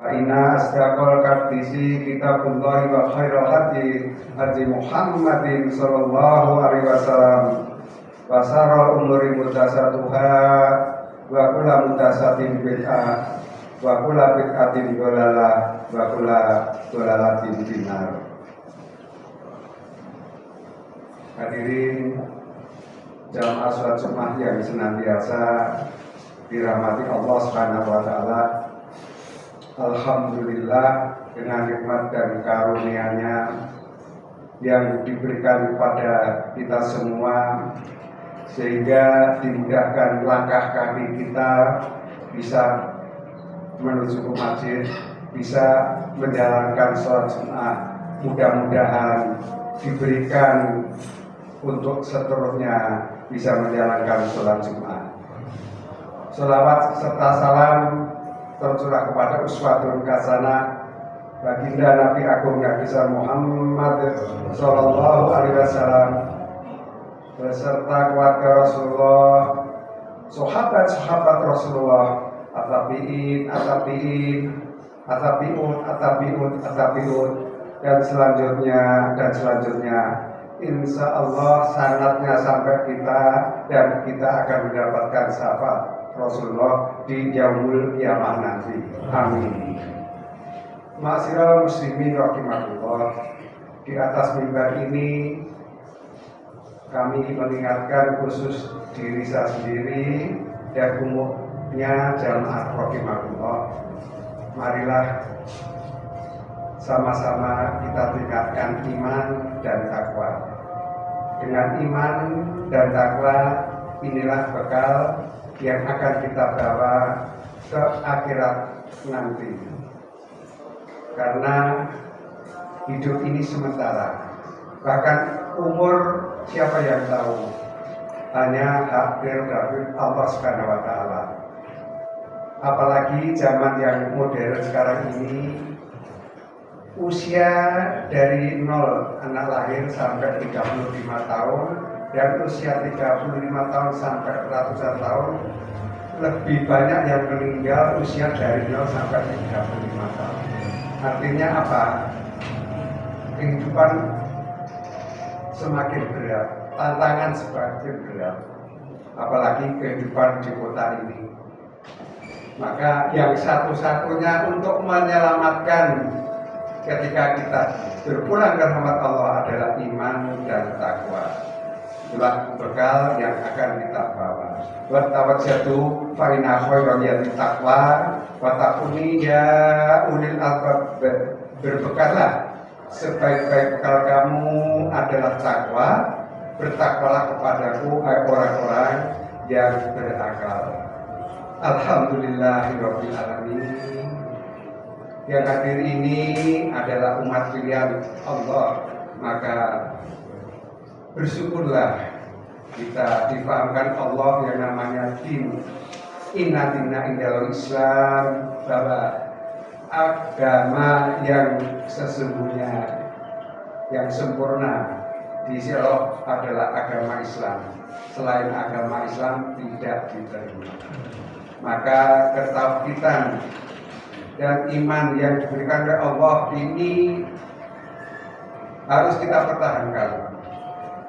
Inna asdaqal hadisi kitabullah wa khairal hadi Muhammadin sallallahu alaihi wasallam wa syarrul umuri muhdatsatuha wa kullu muhdatsatin bid'ah wa kullu bid'atin dhalalah wa kullu dhalalatin finnar. Hadirin jamaah salat Jumat yang senantiasa dirahmati Allah Subhanahu wa taala. Alhamdulillah, dengan nikmat dan karunia-Nya yang diberikan kepada kita semua, sehingga dimudahkan langkah kaki kita bisa menuju ke masjid, bisa menjalankan sholat Jumat. Mudah-mudahan diberikan untuk seterusnya bisa menjalankan sholat Jumat. Sholawat serta salam tercurah kepada uswatun hasanah baginda Nabi Agung Nabi Muhammad sallallahu alaihi wasallam beserta keluarga Rasulullah, sahabat-sahabat Rasulullah, atabiin, dan selanjutnya. Insya Allah sanadnya sampai kita dan kita akan mendapatkan syafaat Rasulullah di yaumul qiyamah nanti. Amin. Ma'asyiral muslimin rahimakumullah, di atas mimbar ini kami mengingatkan khusus diri saya sendiri dan umumnya jamaah rahimakumullah. Marilah sama-sama kita tingkatkan iman dan takwa. Dengan iman dan takwa inilah bekal yang akan kita bawa ke akhirat nanti. Karena hidup ini sementara. Bahkan umur siapa yang tahu? Hanya takdir dari Allah Subhanahu wa taala. Apalagi zaman yang modern sekarang ini, usia dari 0 anak lahir sampai 35 tahun dan usia 35 tahun sampai ratusan tahun, lebih banyak yang meninggal usia dari 0 sampai 35 tahun. Artinya apa? Kehidupan semakin berat, tantangan semakin berat, apalagi kehidupan di kota ini. Maka yang satu-satunya untuk menyelamatkan ketika kita berpulang ke rahmat Allah adalah iman dan takwa. Itulah bekal yang akan kita bawa. Wa tawajjadu fa inna khairal yati taqwa wa taquni ya ulil albab. Berbekallah, sebaik-baik bekal kamu adalah takwa. Bertakwalah kepadaku orang-orang yang berakal. Alhamdulillahirabbil alamin. Yang hadir ini adalah umat pilihan Allah, maka bersyukurlah kita difahamkan Allah yang namanya din. Inna dinna indal Islam, bahwa agama yang sesungguhnya, yang sempurna di sisi Allah adalah agama Islam. Selain agama Islam tidak diterima. Maka ketauhidan dan iman yang diberikan oleh Allah ini harus kita pertahankan.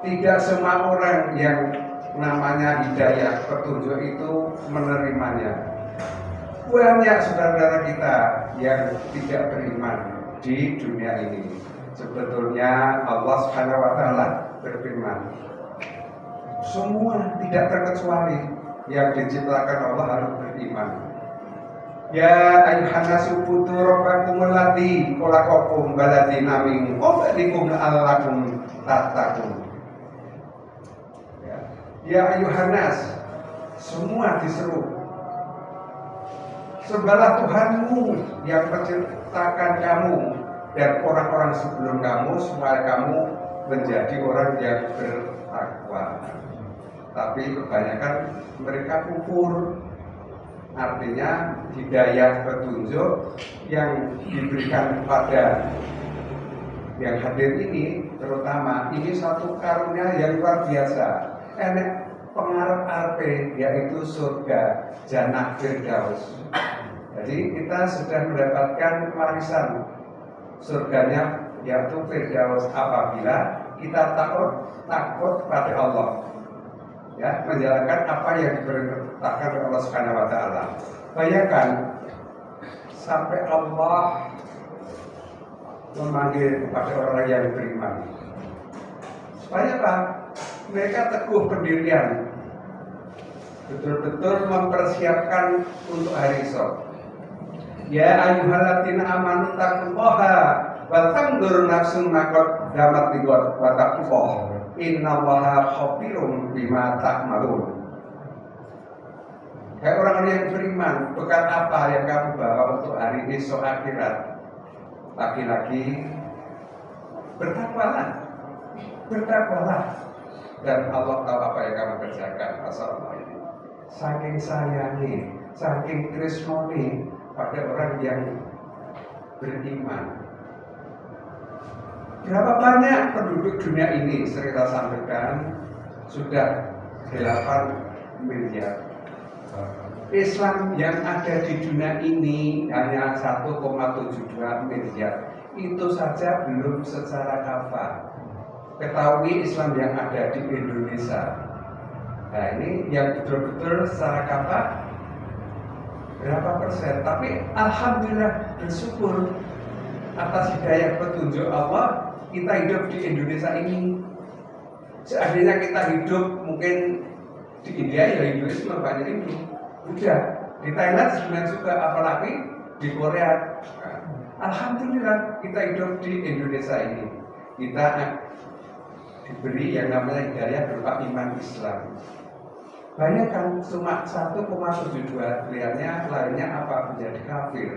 Tidak semua orang yang namanya hidayah, petunjuk itu menerimanya. Banyak saudara-saudara kita yang tidak beriman di dunia ini. Sebetulnya Allah Subhanahu wa taala berfirman, semua tidak terkecuali yang diciptakan Allah harus beriman. Ya ayuhan nasu budu rabbakumul ladzi khalaqakum walladzina min qablikum la'allakum tattaqun. Ya ayuhan nas, semua diseru, sembahlah Tuhanmu yang menciptakan kamu dan orang-orang sebelum kamu supaya kamu menjadi orang yang bertakwa. Tapi kebanyakan mereka kufur. Artinya hidayah petunjuk yang diberikan kepada yang hadir ini, terutama ini satu karunia yang luar biasa. Enek pengarep arpe, yaitu surga Jannah Firdaus. Jadi kita sudah mendapatkan warisan surganya yaitu Firdaus apabila kita takut pada Allah, ya, menjalankan apa yang diperintahkan oleh Allah Subhanahu wa taala. Bayangkan sampai Allah memanggil kepada orang yang beriman. Supaya apa? Mereka teguh pendirian, betul-betul mempersiapkan untuk hari esok. Ya ayyuhalladzina amanu taqullaha wa tanzur nafsun ma qaddamat lighad wa taqullah innallaha khabirum bima ta'malun. Hai orang-orang yang beriman, bekal apa yang kamu bawa untuk hari esok akhirat? Laki-laki, bertakwalah, dan Allah tahu apa yang kamu kerjakan. Masalah ini, saking sayangi, saking tresnoni pada orang yang beriman. Berapa banyak penduduk dunia ini, sering saya sampaikan, sudah 8 miliar. Islam yang ada di dunia ini hanya 1,72 miliar. Itu saja belum secara kafah. Ketahui Islam yang ada di Indonesia. Nah ini yang betul-betul secara kafah berapa persen? Tapi alhamdulillah bersyukur atas hidayah petunjuk Allah kita hidup di Indonesia ini. Seandainya kita hidup mungkin di India ya Indonesia banyak ini. Udah di Thailand sebenarnya juga, apalagi di Korea. Alhamdulillah kita hidup di Indonesia ini. Kita diberi yang namanya hidayah berupa iman Islam. Bayangkan cuma 1,72 miliarnya lainnya apa? Menjadi kafir.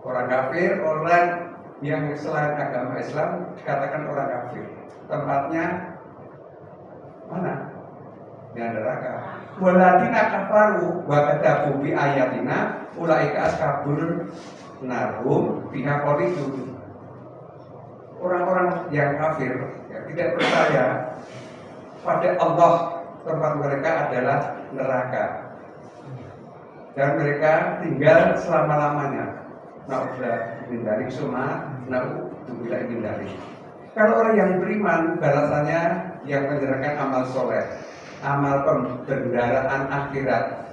Orang kafir, orang yang selain agama Islam dikatakan orang kafir. Tempatnya mana? Di neraka. Waladina kafaru wa kadzabu bi ayatina ulaika ashabul narum biha qalidun. Orang-orang yang kafir yang tidak percaya pada Allah, tempat mereka adalah neraka. Dan mereka tinggal selama-lamanya. Na'udzubillah min dzalik summa na'udzubillah min dzalik. Kalau orang yang beriman balasannya yang mengerjakan amal soleh, amal pembendaraan akhirat,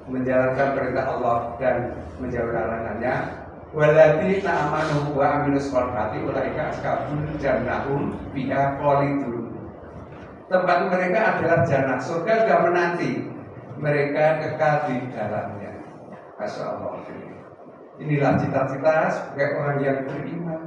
menjalankan perintah Allah dan menjauhi larangannya. Walladzina amanu wa amilus sholihati ulaika ashabul jannahum fiha khalidun. Tempat mereka adalah jannah, surga sudah menanti, mereka kekal di dalamnya. Masya Allah. Inilah cita-cita sebagai orang yang beriman.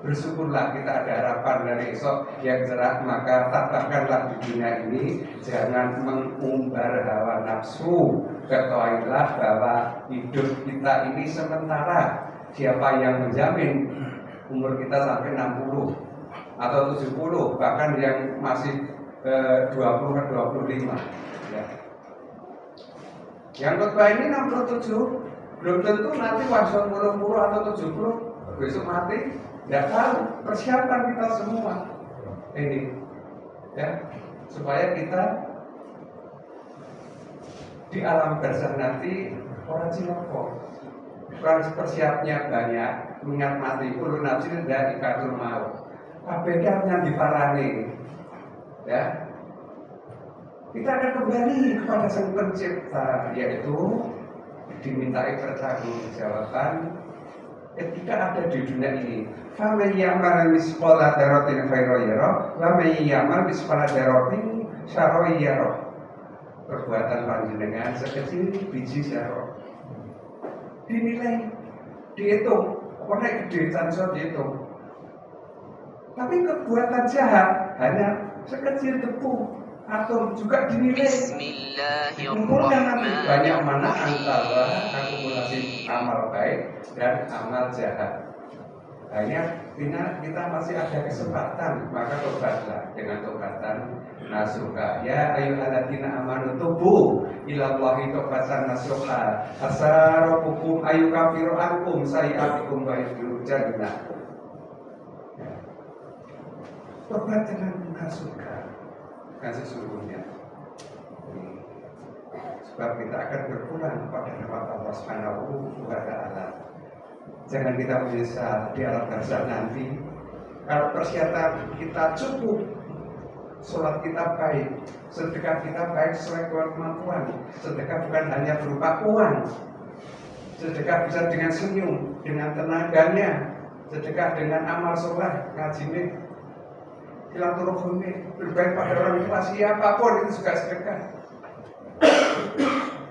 Bersyukurlah kita ada harapan dari esok yang cerah, maka tambahkanlah di dunia ini, jangan mengumbar hawa nafsu. Ketahuilah bahwa hidup kita ini sementara. Siapa yang menjamin umur kita sampai 60 atau 70, bahkan yang masih 20 atau 25 ya. Yang khotbah ini 67, belum tentu nanti wajah 40 atau 70 besok mati. Tidak tahu, persiapan kita semua ini ya, supaya kita di alam barzakh nanti orang ciloko, persiapnya banyak, mengingat mati, ulun nafsin dari ikatul maut. Abaikan yang diparani ya. Kita akan kembali kepada Sang Pencipta, yaitu dimintai pertanggungjawaban ketika ada di dunia ini. Faman ya'mal misqala dzarratin khairan yarah wa man ya'mal misqala dzarratin syarran yarah. Perbuatan panjenengan sekecil biji zarah dinilai, dihitung, pokoknya gede tanpa dihitung. Tapi perbuatan jahat hanya sekecil debu atom juga dinilai. Kumpulkan nanti banyak mana antara akumulasi amal baik dan amal jahat. Hanya kita masih ada kesempatan, maka tobatlah dengan tobatan nasuha. Ya ayyuhalladzina amanu tubu ilallahi taubatan nasuha. Asa rabbukum ayyukaffiru ankum sayi'atikum wa yudkhilul jannah. Tobat dengan nasuha. Kan sesungguhnya sebab kita akan berpulang pada rahmat Allah Subhanahu wa Ta'ala. Jangan kita menyesal di alam barzakh nanti. Kalau persiapan kita cukup, sholat kita baik, sedekah kita baik sesuai kemampuan. Sedekah bukan hanya berupa uang, sedekah bisa dengan senyum, dengan tenaganya, sedekah dengan amal soleh, ngajine, silaturahmi, berbaik pada orang tua, siapapun itu juga sedekah.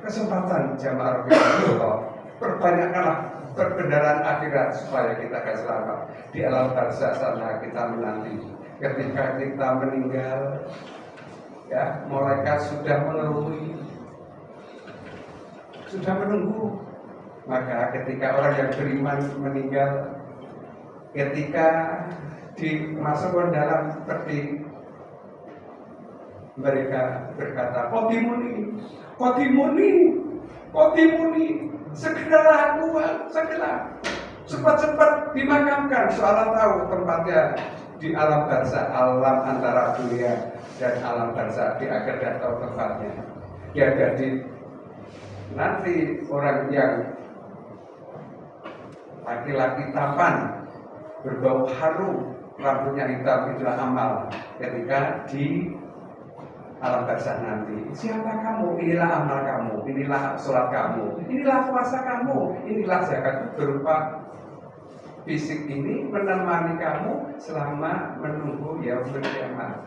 Kesempatan jamaah Rasulullah, perbanyakkanlah perbendaharaan akhirat supaya kita akan selamat di alam barzakh sana. Kita menanti ketika kita meninggal, ya, malaikat sudah menunggu. Maka ketika orang yang beriman meninggal, ketika dimasukkan dalam peti, mereka berkata, Kotimuni, segeralah keluar, cepat dimakamkan. Soalnya tahu tempatnya di alam barzakh, alam antara dunia dan alam barzakh, di akhirat tahu tempatnya. Ya, jadi nanti orang yang laki-laki tampan, berbau harum, rambutnya hitam, itulah amal ketika di alam barzakh nanti. Siapa kamu? Inilah amal kamu, inilah sholat kamu, inilah puasa kamu, inilah zakat. Berupa fisik ini menemani kamu selama menunggu yaumul kiamat.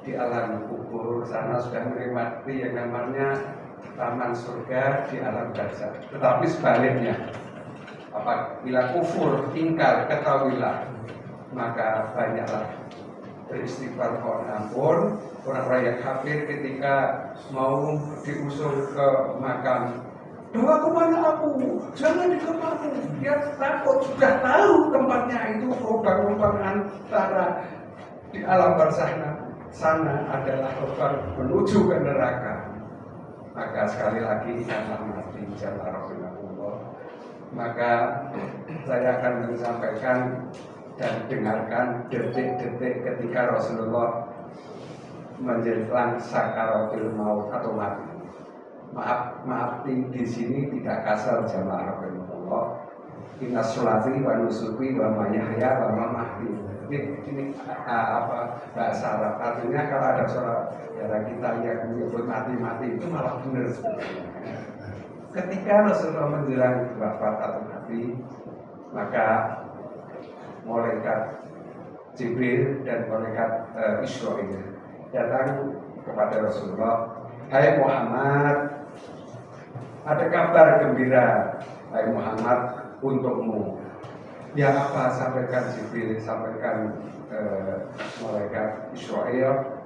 Di alam kubur sana sudah menikmati yang namanya taman surga di alam barzakh. Tetapi sebaliknya, apabila kufur, ingkar, ketahuilah, maka banyaklah beristighfar mohon ampun. Orang-orang yang kafir ketika mau diusung ke makam, bawa kemana aku? Jangan di tempatku. Dia takut, sudah tahu tempatnya itu lubang-lubang antara di alam barzakh sana adalah lubang menuju ke neraka. Maka sekali lagi karena mati jamaah Rasulullah, maka saya akan menyampaikan dan dengarkan detik-detik ketika Rasulullah menjelang sakaratul maut atau mati. Maaf di sini tidak kasar jamaah Rasulullah. Inna sholati wa nusuki wa mahyaya wa mamati. Ini bahasa Arab. Artinya kalau ada saudara kita yang menyebut mati itu malah benar sebenarnya. Ketika Rasulullah menjelang wafat atau mati, maka malaikat Jibril dan malaikat Israil datang kepada Rasulullah. Hai Muhammad, ada kabar gembira, hai Muhammad, untukmu. Ya apa? Sampaikan Jibril, sampaikan malaikat Israil,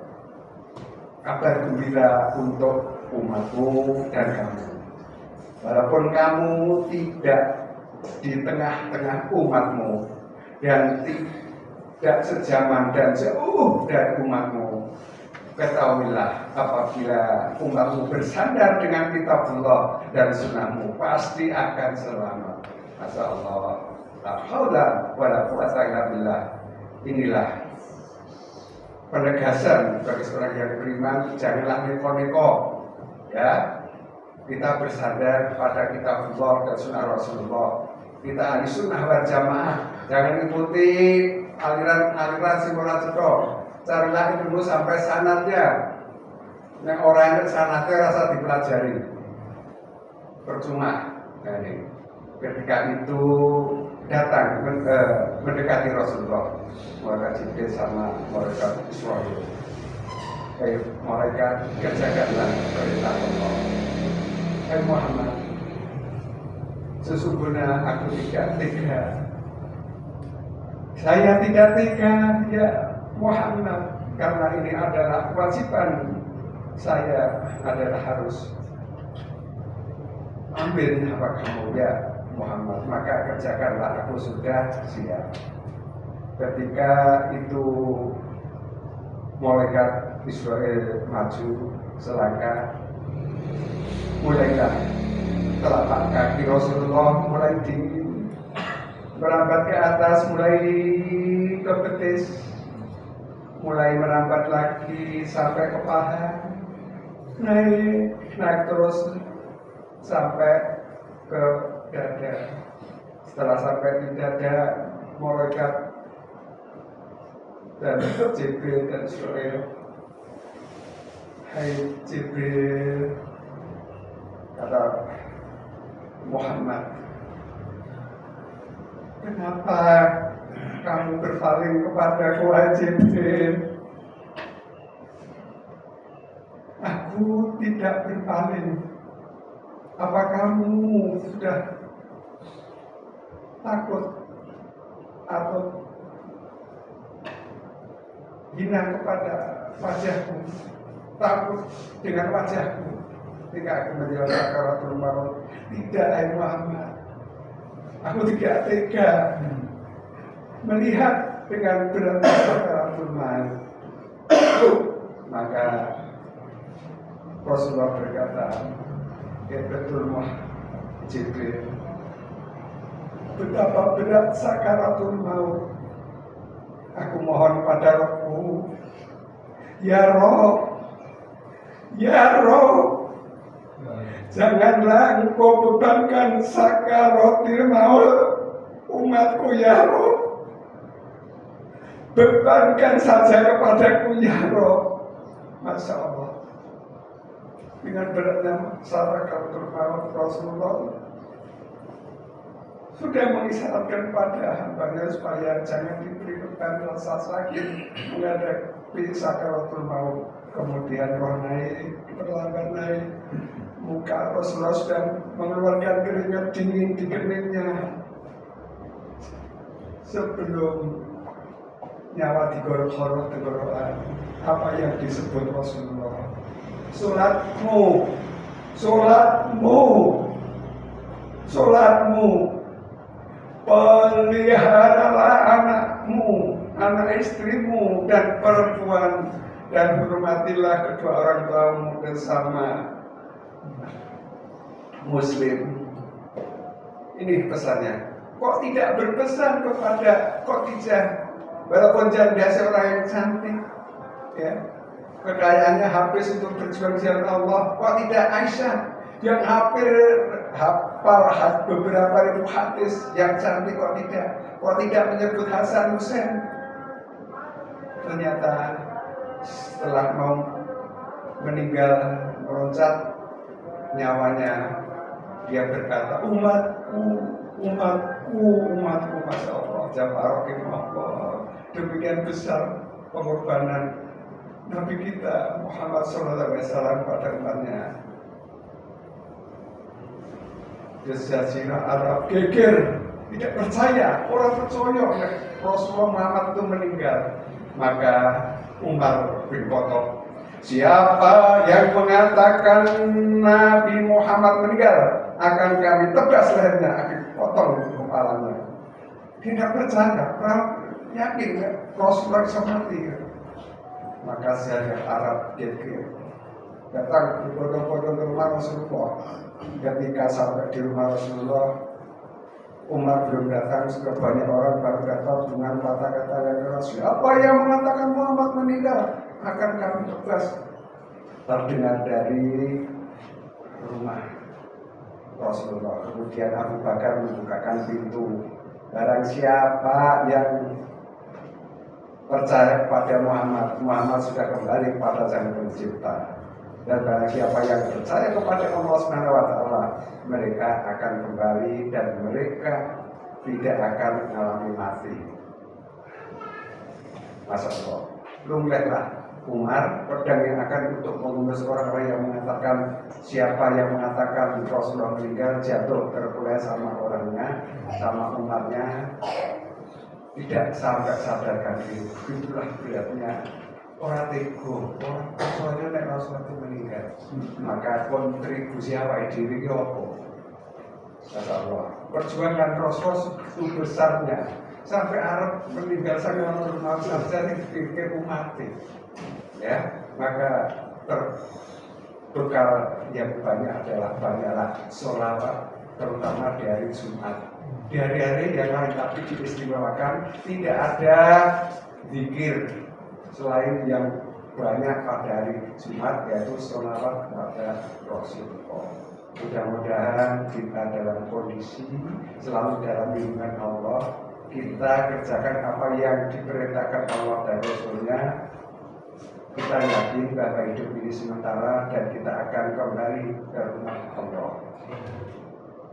kabar gembira untuk umatmu dan kamu. Walaupun kamu tidak di tengah-tengah umatmu dan tidak sejaman dan jauh dari umatmu, ketahuilah apabila umatmu bersandar dengan kitabullah dan sunnahmu, pasti akan selamat. Masya Allah, la haula wala quwwata illa billah. Inilah penegasan bagi seorang yang beriman, janganlah neko-neko, ya. Kita bersandar pada kitabullah dan sunnah Rasulullah. Kita ahli sunnah wal jamaah, jangan ikuti aliran simula cedok. Carilah dulu sampai sanatnya. Yang orangnya sanatnya rasa dipelajari, percuma. Nah, ini. Ketika itu datang mendekati Rasulullah, malaikat Jibril sama malaikat Israil. Malaikat kerjakanlah perintah Allah. Hai Muhammad, sesungguhnya aku tidak tega. Saya tidak tega ya Muhammad, karena ini adalah kewajiban saya, adalah harus ambil apa kamu ya Muhammad, maka kerjakanlah, aku sudah siap. Ketika itu malaikat Israil maju selangkah, mulailah telapak kaki Rasulullah mulai dingin, merambat ke atas, mulai ke betis, mulai merambat lagi sampai ke paha, naik terus sampai ke dada. Setelah sampai di dada, malaikat dan Jibril dan Israel, hai Jibril, kata Muhammad, kenapa kamu berpaling kepadaku, hai Jibril? Aku tidak berpaling. Apa kamu sudah takut atau hina kepada wajahku, takut dengan wajahku ketika aku menjalani sakaratul maut? Tidak, hai Muhammad, aku tidak tega melihat dengan beratnya sakaratul maut. Maka Rasulullah berkata, ya betul Jibril, betapa berat sakaratul maut. Aku mohon pada Rabbku, ya Rabb, ya Rabb, janganlah engkau bebankan sakaratul maut umatku, ya Rabb. Bebankan saja kepadaku, ya Rabb. Masya Allah, dengan beratnya sakaratul maut, Rasulullah sudah mengisyaratkan pada hambanya supaya jangan diberi beban rasa sakit menghadapi sakaratul maut. Kemudian roh naik, perlahan naik, muka Rasulullah sudah mengeluarkan keringat dingin di keningnya sebelum nyawa digorok-gorok tenggorokan. Apa yang disebut Rasulullah? Solatmu, solatmu, solatmu, peliharalah anakmu, anak istrimu dan perempuan, dan hormatilah kedua orang tuamu bersama Muslim. Ini pesannya. Kok tidak berpesan kepada Khadijah, walaupun dia seorang yang cantik, ya, kekayaannya habis untuk berjuang di jalan Allah? Kok tidak Aisyah yang hampir hafal beberapa ribu hadis yang cantik? Kok tidak menyebut Hasan Husain? Ternyata setelah mau meninggal, meloncat nyawanya, dia berkata, umatku, Masya Allah, Jabarokimullah. Demikian besar pengorbanan Nabi kita Muhammad SAW pada umatnya. Jazirah Arab geger, tidak percaya, orang percaya Rasulullah Muhammad itu meninggal. Maka Umar bin Khattab, siapa yang mengatakan Nabi Muhammad meninggal, akan kami tebas lehernya, akan potong kepalanya. Tidak percaya, yakin Rasulullah bisa mati. Maka Jazirah Arab geger, datang berbondong-bondong ke rumah Rasulullah. Ketika sampai di rumah Rasulullah, Umar belum datang, sudah banyak orang baru datang dengan kata-kata yang keras. Apa yang mengatakan Muhammad meninggal, akan kami tebas. Terdengar dari rumah Rasulullah. Kemudian Abu Bakar membukakan pintu. Barang siapa yang percaya kepada Muhammad, Muhammad sudah kembali pada Sang Pencipta. Dan barang siapa yang percaya kepada Allah SWT, mereka akan kembali dan mereka tidak akan mengalami mati. Masya Allah. Lumlehlah Umar pedang yang akan untuk mengurus orang-orang yang mengatakan, siapa yang mengatakan Rasulullah meninggal, jatuh terkulai sama orangnya, sama umatnya, tidak sampai sadarkan diri. Itulah beratnya orang teguh, orang percaya nek Rasulullah itu meninggal. Maka kontribusi apa diri ki apa? Masya Allah. Perjuangan Rasulullah itu besarnya sampai Arab meninggal sangat normal saja dipikir umat. Ya, maka berbekal yang banyak adalah banyaklah sholawat, terutama di hari Jumat. Di hari-hari yang lain tapi diistimewakan tidak ada zikir selain yang banyak pada hari Jumat, yaitu sholawat kepada Rasulullah. Mudah-mudahan kita dalam kondisi selalu dalam lindungan Allah, kita kerjakan apa yang diperintahkan Allah dan Rasulnya. Kita yakin bahwa hidup ini sementara dan kita akan kembali ke rumah Allah.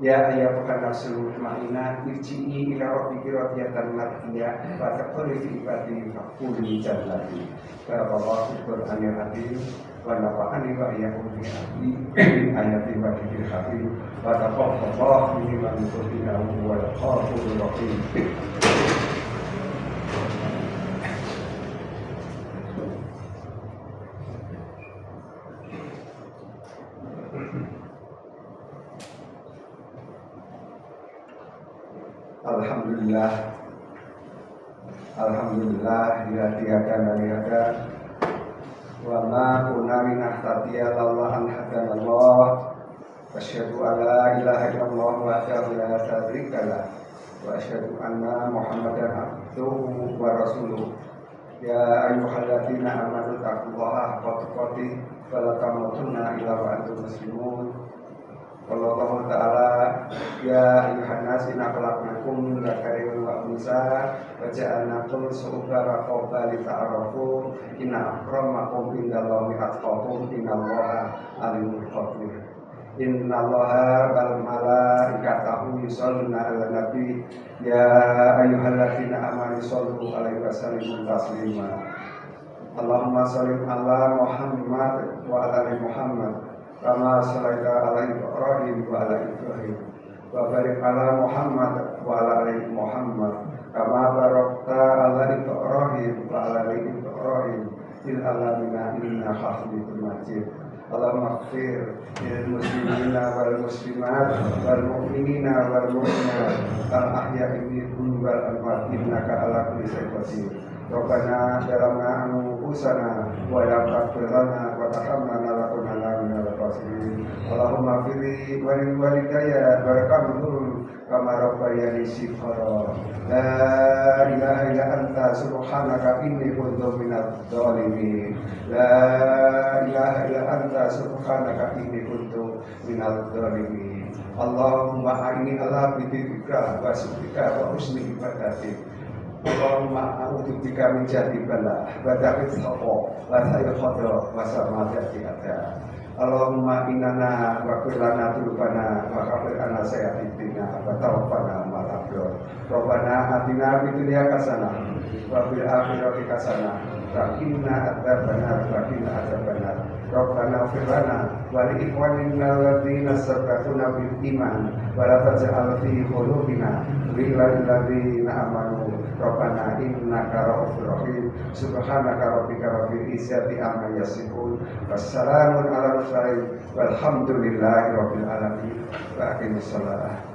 Ya ayyuhan nafsul mutmainnah irji'i ila rabbiki radiyatan mardiyah wa taqulli fi ibadi faquli jannati. Barakallahu fil Qur'anil azim wa nafa'ani wa iyyakum bi ayati wa dzikril hakim wa taqabbalallahu minni wa minkum innahu huwal ghafurur rahim. Alhamdulillah dihadiahkan dari hada wa ma kunna linahtadiya laula an hadanallah asyhadu an la ilaha illallah wahdahu la syarika lah wa asyhadu anna muhammadan abduhu wa rasuluh. Ya ayyuhalladzina amanu taqullaha haqqa tuqatih wa la tamutunna illa wa antum muslimun. Allah Ta'ala ya ayuhan nas inna khalaqnakum min dzakarin wa unsa wa ja'alnakum syu'uban wa qabaila ta'arafu inna akramakum indallahi atqakum innallaha alimul khabir. Innallaha wal malaikatahu yusholluna 'alan nabi ya ayyuhalladzina amanu shollu 'alaihi wa sallimu taslima. Allahumma shalli 'ala Muhammad wa 'ala ali Muhammad kama shalaita ala Ibrahim wa ala Ibrahim wa barik ala Muhammad wa ala ali Muhammad kama barakta ala Ibrahim wa ala ali Ibrahim fil alamina innaka Hamidum Majid. Allahumma ighfir lil muslimina wal muslimat wal mu'minina wal mu'minat al ahya'i minhum wal amwat innaka ala kulli syai'in qadir. Rabbana zalamna anfusana wa la taghfir lana wa tarhamna lakunanna minal khasirin. Allahumma firli wa lil walidayya warhamhum kama rabbayani shighara. La ilaha illa anta subhanaka inni kuntu minadh dhalimin. La ilaha illa anta subhanaka inni kuntu minadh dhalimin. Allahumma a'inni ala bidzika wa syukrika wa husni ibadatik. Allahumma a'udzubika min jahdi bala wa da'wati haqa wa sayyi khadra wa samadati ada. Allahumma innana wa kullana tulubana wa kafir anna sayyidatina wa tawaffana ma'al abrar. Rabbana atina fid dunya hasanah wa fil akhirati hasanah wa qina adzabannar wa qina adzabannar. Rabbana ighfir lana wa li ikhwanina alladziina sabaquna bil iman wa la taj'al fi qulubina ghillan lil ladziina amanu. Rabbana innaka ra'ufur rahim. Subhanaka rabbika rabbil izzati amma yasifun. Wassalamun ala mursalin walhamdulillahi rabbil alamin. Wa aqimus shalah.